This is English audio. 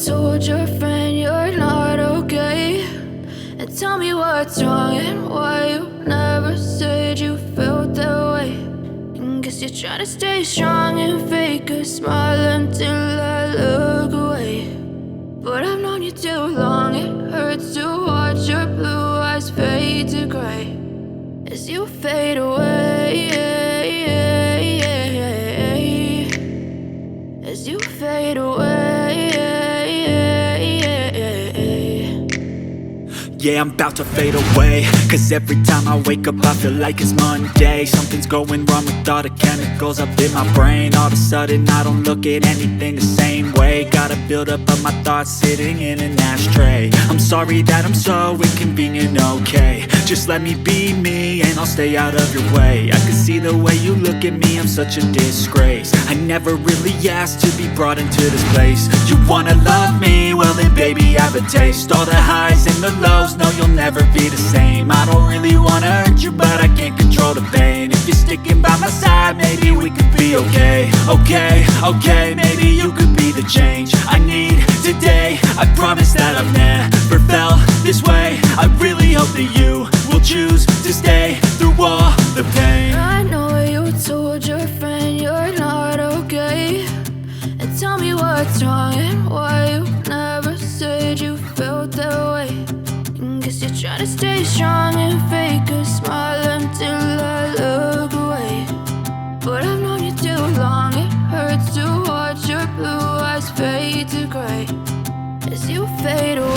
told your friend you're not okay, and tell me what's wrong and why you never said you felt that way. And guess you're trying to stay strong and fake a smile until I look away. But I've known you too long, it hurts to watch your blue eyes fade to gray as you fade away, as you fade away. Yeah, I'm about to fade away, cause every time I wake up I feel like it's Monday. Something's going wrong with all the chemicals up in my brain. All of a sudden I don't look at anything the same way. Gotta build up of my thoughts sitting in an ashtray. I'm sorry that I'm so inconvenient, okay. Just let me be me and I'll stay out of your way. I can see the way you look at me, I'm such a disgrace. I never really asked to be brought into this place. You wanna love me? Well then baby I have a taste. All the highs and the lows, no you'll never be the same. I don't really wanna hurt you but I can't control the pain. If you're sticking by my side maybe we could be okay. Okay, maybe you could be the change I need today. I promise that I've never felt this way. I really hope that you will choose to stay through all the pain. I know you told your friend you're not okay, and tell me what's wrong and why you never said you felt that way. And guess you're trying to stay strong and fake a smile until I look away. But I've known you too long, it hurts to watch your blue eyes fade to gray as you fade away.